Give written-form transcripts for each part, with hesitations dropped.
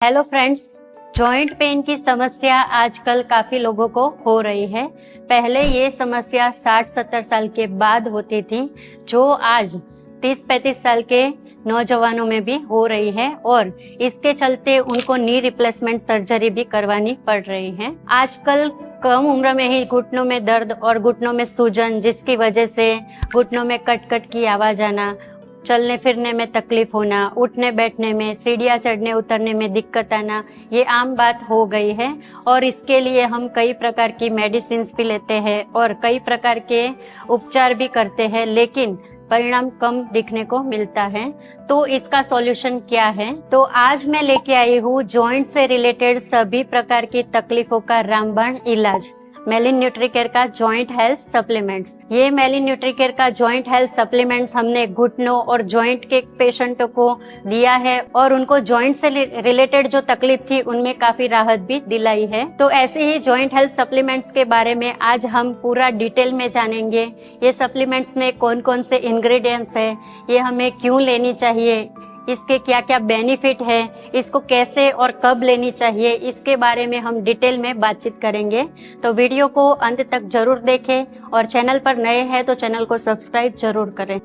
Hello friends, joint pain की समस्या आजकल काफी लोगों को हो रही है। पहले ये समस्या 60-70 साल के बाद होती थी, जो आज 30-35 साल के नौजवानों में भी हो रही है और इसके चलते उनको नी रिप्लेसमेंट सर्जरी भी करवानी पड़ रही है। आजकल कम उम्र में ही घुटनों में दर्द और घुटनों में सूजन, जिसकी वजह से घुटनों में कट कट की आवाज आना, चलने फिरने में तकलीफ होना, उठने बैठने में, सीढ़ियाँ चढ़ने उतरने में दिक्कत आना, ये आम बात हो गई है। और इसके लिए हम कई प्रकार की मेडिसिन भी लेते हैं और कई प्रकार के उपचार भी करते हैं, लेकिन परिणाम कम दिखने को मिलता है। तो इसका सॉल्यूशन क्या है? तो आज मैं लेके आई हूँ जॉइंट से रिलेटेड सभी प्रकार की तकलीफों का रामबाण इलाज, मेलिन न्यूट्रीकेयर का जॉइंट हेल्थ सप्लीमेंट्स। ये मेलिन न्यूट्रीकेयर का जॉइंट हेल्थ सप्लीमेंट्स हमने घुटनों और जॉइंट के पेशेंटों को दिया है और उनको जॉइंट से रिलेटेड जो तकलीफ थी उनमें काफी राहत भी दिलाई है। तो ऐसे ही जॉइंट हेल्थ सप्लीमेंट्स के बारे में आज हम पूरा डिटेल में जानेंगे। ये सप्लीमेंट्स में कौन कौन से इंग्रेडिएंट्स है, ये हमें क्यों लेनी चाहिए, इसके क्या क्या बेनिफिट है, इसको कैसे और कब लेनी चाहिए, इसके बारे में हम डिटेल में बातचीत करेंगे। तो वीडियो को अंत तक जरूर देखें और चैनल पर नए हैं तो चैनल को सब्सक्राइब जरूर करें।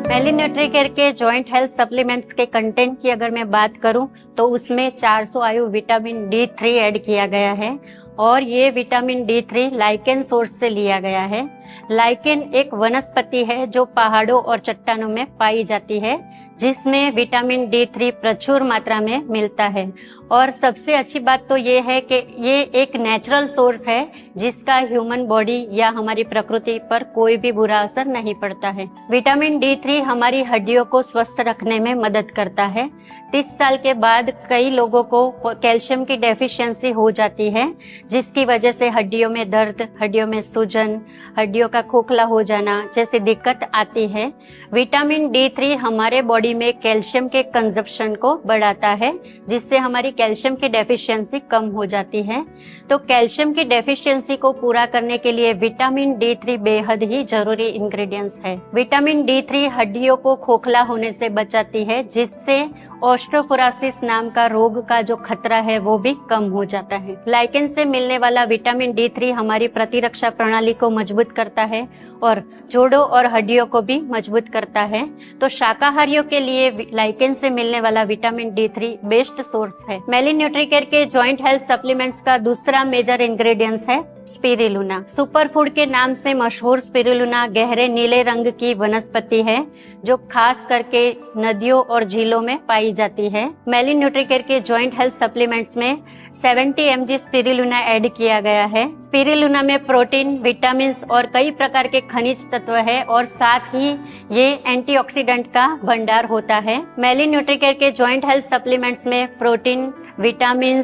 मेलिन न्यूट्रीकेयर के जॉइंट हेल्थ सप्लीमेंट्स के कंटेंट की अगर मैं बात करूं तो उसमें 400 IU विटामिन D3 ऐड किया गया है और ये विटामिन D3 लाइकेन सोर्स से लिया गया है। लाइकेन एक वनस्पति है जो पहाड़ों और चट्टानों में पाई जाती है, जिसमें विटामिन D3 प्रचुर मात्रा में मिलता है। और सबसे अच्छी बात तो ये है कि ये एक नेचुरल सोर्स है जिसका ह्यूमन बॉडी या हमारी प्रकृति पर कोई भी बुरा असर नहीं पड़ता है। विटामिन D3 हमारी हड्डियों को स्वस्थ रखने में मदद करता है। 30 साल के बाद कई लोगों को कैल्शियम की डेफिशिएंसी हो जाती है, जिसकी वजह से हड्डियों में दर्द, हड्डियों में सूजन, हड्डियों का खोखला हो जाना जैसी दिक्कत आती है। विटामिन D3 हमारे बॉडी में कैल्शियम के कंजप्शन को बढ़ाता है, जिससे हमारी कैल्शियम की डेफिशिएंसी कम हो जाती है। तो कैल्शियम की डेफिशिएंसी को पूरा करने के लिए विटामिन D3 बेहद ही जरूरी इंग्रेडिएंट्स है। विटामिन D3 हड्डियों को खोखला होने से बचाती है, जिससे ऑस्टियोपोरोसिस नाम का रोग का जो खतरा है वो भी कम हो जाता है। लाइकेन से मिलने वाला विटामिन D3 हमारी प्रतिरक्षा प्रणाली को मजबूत करता है और जोड़ों और हड्डियों को भी मजबूत करता है। तो शाकाहारियों के लिए लाइकेन से मिलने वाला विटामिन D3 बेस्ट सोर्स है। मेलिन न्यूट्रीकेयर के जॉइंट हेल्थ सप्लीमेंट्स का दूसरा मेजर इंग्रेडिएंट्स है स्पिरुलिना। सुपर फूड के नाम से मशहूर स्पिरुलिना गहरे नीले रंग की वनस्पति है जो खास करके नदियों और झीलों में पाई जाती है। मेलिन न्यूट्रीकेयर के जॉइंट हेल्थ सप्लीमेंट्स में 70 mg स्पिरुलिना ऐड किया गया है। स्पिरुलिना में प्रोटीन, विटामिन और कई प्रकार के खनिज तत्व है और साथ ही ये एंटीऑक्सीडेंट का भंडार होता है। मेलिन न्यूट्रीकेयर के जॉइंट हेल्थ सप्लीमेंट्स में प्रोटीन, विटामिन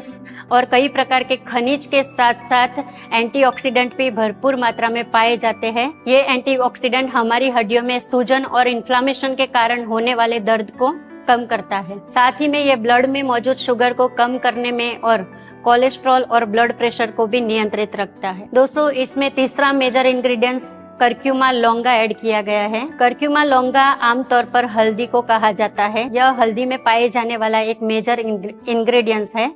और कई प्रकार के खनिज के साथ साथ एंटीऑक्सीडेंट भी भरपूर मात्रा में पाए जाते हैं। ये एंटीऑक्सीडेंट हमारी हड्डियों में सूजन और इन्फ्लामेशन के कारण होने वाले दर्द को कम करता है। साथ ही में ये ब्लड में मौजूद शुगर को कम करने में और कोलेस्ट्रॉल और ब्लड प्रेशर को भी नियंत्रित रखता है। दोस्तों, इसमें तीसरा मेजर इंग्रेडिएंट्स करक्यूमा लौंगा ऐड किया गया है। करक्यूमा लौंगा आमतौर पर हल्दी को कहा जाता है। यह हल्दी में पाए जाने वाला एक मेजर इंग्रेडिएंट्स है।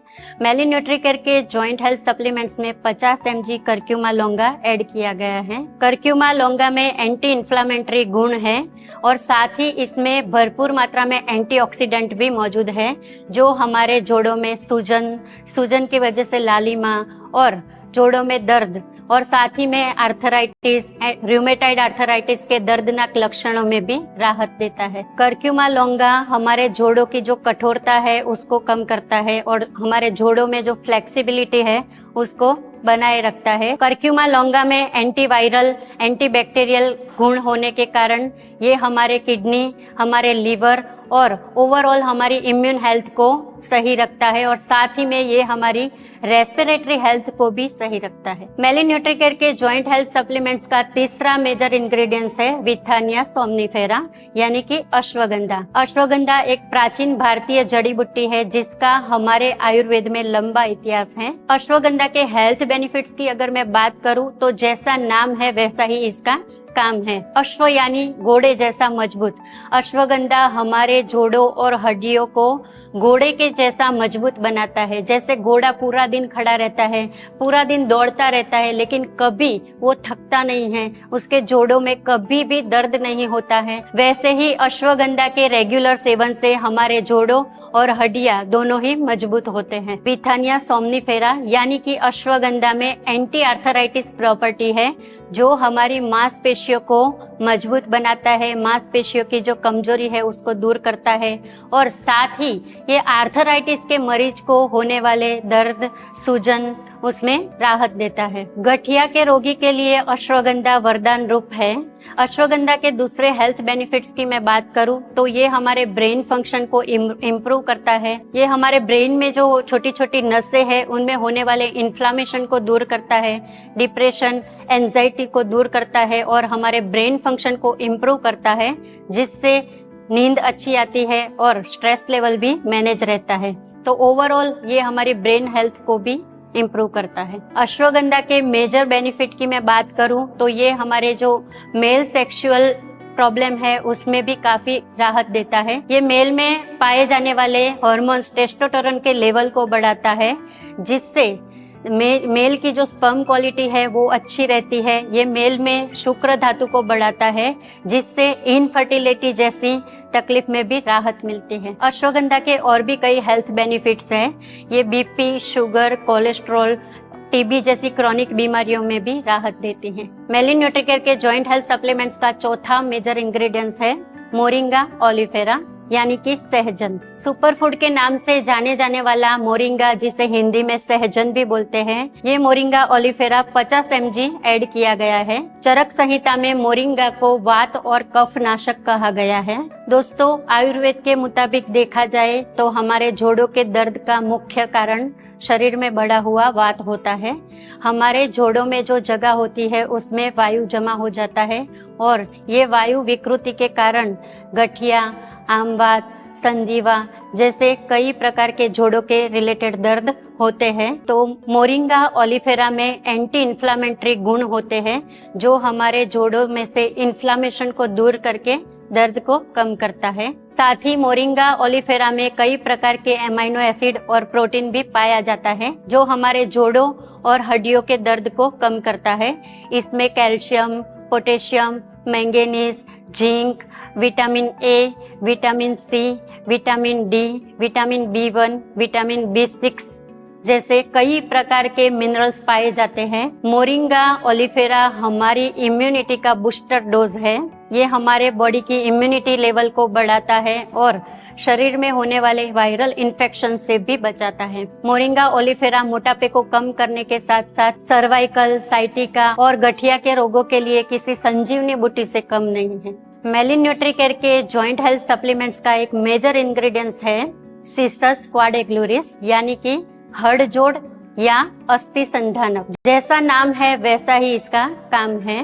मेलिन न्यूट्रीकेयर के जॉइंट हेल्थ सप्लीमेंट्स में 50 mg करक्यूमा लौंगा ऐड किया गया है। करक्यूमा लौंगा में एंटी इन्फ्लामेटरी गुण है और साथ ही इसमें भरपूर मात्रा में एंटीऑक्सीडेंट भी मौजूद है, जो हमारे जोड़ों में सूजन की वजह से लालिमा और जोड़ों में दर्द और साथ ही में आर्थराइटिस, रूमेटाइड आर्थराइटिस के दर्दनाक लक्षणों में भी राहत देता है। करक्यूमा लौंगा हमारे जोड़ों की जो कठोरता है उसको कम करता है और हमारे जोड़ों में जो फ्लेक्सिबिलिटी है उसको बनाए रखता है। करक्यूमा लौंगा में एंटीवायरल, एंटीबैक्टीरियल गुण होने के कारण ये हमारे किडनी, हमारे लीवर और ओवरऑल हमारी इम्यून हेल्थ को सही रखता है और साथ ही में ये हमारी रेस्पिरेटरी हेल्थ को भी सही रखता है। मेलिन न्यूट्रीकेयर के जॉइंट हेल्थ सप्लीमेंट्स का तीसरा मेजर इंग्रेडिएंट्स है विथानिया सोमनिफेरा, यानी कि अश्वगंधा। अश्वगंधा एक प्राचीन भारतीय जड़ी बूटी है जिसका हमारे आयुर्वेद में लंबा इतिहास है। अश्वगंधा के हेल्थ बेनिफिट्स की अगर मैं बात करूं तो जैसा नाम है वैसा ही इसका काम है। अश्व यानी घोड़े जैसा मजबूत। अश्वगंधा हमारे जोड़ों और हड्डियों को घोड़े के जैसा मजबूत बनाता है। जैसे घोड़ा पूरा दिन खड़ा रहता है, पूरा दिन दौड़ता रहता है, लेकिन कभी वो थकता नहीं है, उसके जोड़ों में कभी भी दर्द नहीं होता है, वैसे ही अश्वगंधा के रेगुलर सेवन से हमारे जोड़ों और हड्डियां दोनों ही मजबूत होते हैं। विथानिया सोमनिफेरा यानी कि अश्वगंधा में एंटी आर्थराइटिस प्रॉपर्टी है, जो हमारी मांसपेशियों को मजबूत बनाता है, मांसपेशियों की जो कमजोरी है उसको दूर करता है, और साथ ही ये आर्थराइटिस के मरीज को होने वाले दर्द, सूजन उसमें राहत देता है। गठिया के रोगी के लिए अश्वगंधा वरदान रूप है। अश्वगंधा के दूसरे हेल्थ बेनिफिट्स की मैं बात करूं तो ये हमारे ब्रेन फंक्शन को इम्प्रूव करता है। ये हमारे ब्रेन में जो छोटी छोटी नसें हैं उनमें होने वाले इन्फ्लामेशन को दूर करता है, डिप्रेशन, एंजाइटी को दूर करता है और हमारे ब्रेन फंक्शन को इम्प्रूव करता है, जिससे नींद अच्छी आती है और स्ट्रेस लेवल भी मैनेज रहता है। तो ओवरऑल ये हमारी ब्रेन हेल्थ को भी इम्प्रूव करता है। अश्वगंधा के मेजर बेनिफिट की मैं बात करूं तो ये हमारे जो मेल सेक्सुअल प्रॉब्लम है उसमें भी काफी राहत देता है। ये मेल में पाए जाने वाले हार्मोन्स टेस्टोस्टेरोन के लेवल को बढ़ाता है, जिससे मेल की जो स्पर्म क्वालिटी है वो अच्छी रहती है। ये मेल में शुक्र धातु को बढ़ाता है, जिससे इनफर्टिलिटी जैसी तकलीफ में भी राहत मिलती है। अश्वगंधा के और भी कई हेल्थ बेनिफिट्स हैं। ये बीपी, शुगर, कोलेस्ट्रॉल, टीबी जैसी क्रॉनिक बीमारियों में भी राहत देती हैं। मेलिन न्यूट्रीकेयर के जॉइंट हेल्थ सप्लीमेंट्स का चौथा मेजर इंग्रेडिएंट्स है मोरिंगा ओलिफेरा यानी कि सहजन। सुपर फूड के नाम से जाने जाने वाला मोरिंगा, जिसे हिंदी में सहजन भी बोलते हैं, ये मोरिंगा ओलिफेरा 50 mg ऐड किया गया है। चरक संहिता में मोरिंगा को वात और कफ नाशक कहा गया है। दोस्तों, आयुर्वेद के मुताबिक देखा जाए तो हमारे जोड़ों के दर्द का मुख्य कारण शरीर में बढ़ा हुआ वात होता है। हमारे जोड़ों में जो जगह होती है उसमें वायु जमा हो जाता है और ये वायु विकृति के कारण गठिया, आमवात, संधिवा जैसे कई प्रकार के जोड़ों के रिलेटेड दर्द होते हैं। तो मोरिंगा ओलिफेरा में एंटी इन्फ्लामेटरी गुण होते हैं, जो हमारे जोड़ों में से इन्फ्लामेशन को दूर करके दर्द को कम करता है। साथ ही मोरिंगा ओलिफेरा में कई प्रकार के एमाइनो एसिड और प्रोटीन भी पाया जाता है, जो हमारे जोड़ों और हड्डियों के दर्द को कम करता है। इसमें calcium, potassium, manganese, zinc, vitamin A, vitamin C, vitamin D, vitamin B1, vitamin B6 जैसे कई प्रकार के मिनरल्स पाए जाते हैं। मोरिंगा ओलिफेरा हमारी इम्यूनिटी का बूस्टर डोज है। ये हमारे बॉडी की इम्यूनिटी लेवल को बढ़ाता है और शरीर में होने वाले वायरल इन्फेक्शन से भी बचाता है। मोरिंगा ओलिफेरा मोटापे को कम करने के साथ साथ सर्वाइकल, साइटिका और गठिया के रोगों के लिए किसी संजीवनी बूटी से कम नहीं है। मेलिन न्यूट्रीकेयर के जॉइंट हेल्थ सप्लीमेंट्स का एक मेजर इंग्रेडिएंट्स है सिस्टस क्वाड्रिकुलरिस यानी कि हड़ जोड़ या अस्थि संधानक। जैसा नाम है वैसा ही इसका काम है।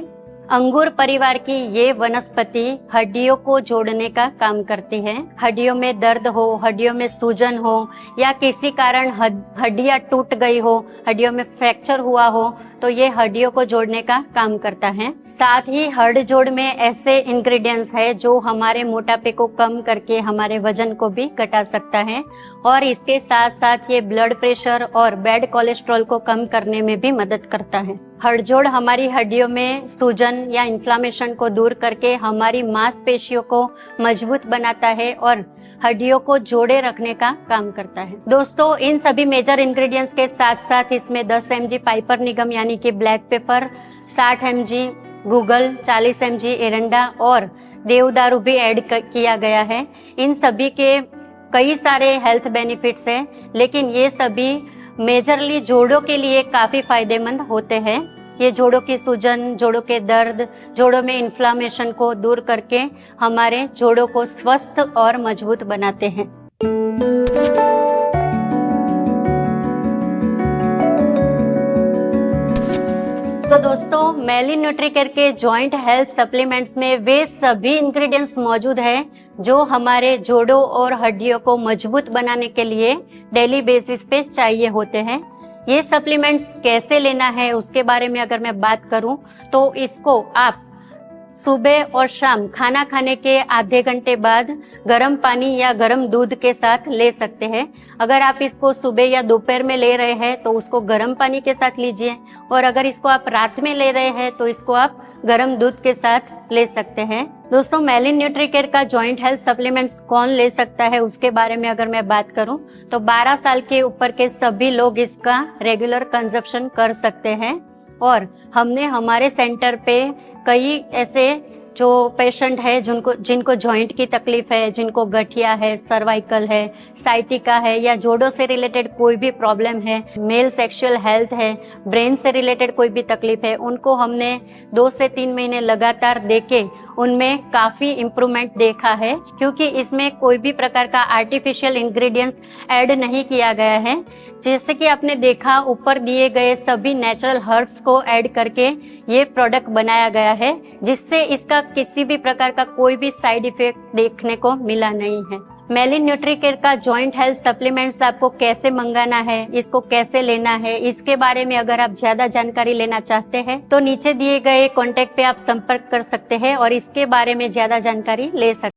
अंगूर परिवार की ये वनस्पति हड्डियों को जोड़ने का काम करती है। हड्डियों में दर्द हो, हड्डियों में सूजन हो या किसी कारण हड्डियां टूट गई हो, हड्डियों में फ्रैक्चर हुआ हो, तो ये हड्डियों को जोड़ने का काम करता है। साथ ही हड़ जोड़ में ऐसे इंग्रेडिएंट्स है जो हमारे मोटापे को कम करके हमारे वजन को भी घटा सकता है और इसके साथ साथ ये ब्लड प्रेशर और बैड कोलेस्ट्रॉल को कम करने में भी मदद करता है। हड़जोड़ हमारी हड्डियों में सूजन या इन्फ्लामेशन को दूर करके हमारी मांसपेशियों को मजबूत बनाता है और हड्डियों को जोड़े रखने का काम करता है। दोस्तों, इन सभी मेजर इंग्रेडिएंट्स के साथ साथ इसमें 10 mg पाइपर निगम यानी कि black pepper, 60 mg Google, 40 mg एरंडा और देवदारू भी ऐड किया गया है। इन सभी के कई सारे हेल्थ बेनिफिट्स हैं, लेकिन ये सभी मेजरली जोड़ों के लिए काफी फायदेमंद होते हैं। ये जोड़ों की सूजन, जोड़ों के दर्द, जोड़ों में इन्फ्लामेशन को दूर करके हमारे जोड़ों को स्वस्थ और मजबूत बनाते हैं। तो दोस्तों, मेलिन न्यूट्रीकेयर के जॉइंट हेल्थ सप्लीमेंट्स में वे सभी इंग्रेडिएंट्स मौजूद हैं जो हमारे जोड़ों और हड्डियों को मजबूत बनाने के लिए डेली बेसिस पे चाहिए होते हैं। ये सप्लीमेंट्स कैसे लेना है उसके बारे में अगर मैं बात करूं तो इसको आप सुबह और शाम खाना खाने के आधे घंटे बाद गर्म पानी या गर्म दूध के साथ ले सकते हैं। अगर आप इसको सुबह या दोपहर में ले रहे हैं तो उसको गर्म पानी के साथ लीजिए, और अगर इसको आप रात में ले रहे हैं तो इसको आप गर्म दूध के साथ ले सकते हैं। दोस्तों, मेलिन न्यूट्रीकेयर का जॉइंट हेल्थ सप्लीमेंट्स कौन ले सकता है उसके बारे में अगर मैं बात करूं तो 12 साल के ऊपर के सभी लोग इसका रेगुलर कंजप्शन कर सकते हैं। और हमने हमारे सेंटर पे कई ऐसे जो पेशेंट है जिनको जॉइंट की तकलीफ है, जिनको गठिया है, सर्वाइकल है, साइटिका है या जोड़ों से रिलेटेड कोई भी प्रॉब्लम है, मेल सेक्सुअल हेल्थ है, ब्रेन से रिलेटेड कोई भी तकलीफ है, उनको हमने 2 से 3 महीने लगातार देके उनमें काफ़ी इम्प्रूवमेंट देखा है, क्योंकि इसमें कोई भी प्रकार का आर्टिफिशियल इंग्रेडिएंट्स ऐड नहीं किया गया है। जैसे कि आपने देखा, ऊपर दिए गए सभी नेचुरल हर्ब्स को ऐड करके ये प्रोडक्ट बनाया गया है, जिससे इसका किसी भी प्रकार का कोई भी साइड इफेक्ट देखने को मिला नहीं है। मेलिन न्यूट्रीकेयर का जॉइंट हेल्थ सप्लीमेंट्स आपको कैसे मंगाना है, इसको कैसे लेना है, इसके बारे में अगर आप ज्यादा जानकारी लेना चाहते हैं तो नीचे दिए गए कॉन्टेक्ट पे आप संपर्क कर सकते हैं और इसके बारे में ज्यादा जानकारी ले सकते हैं।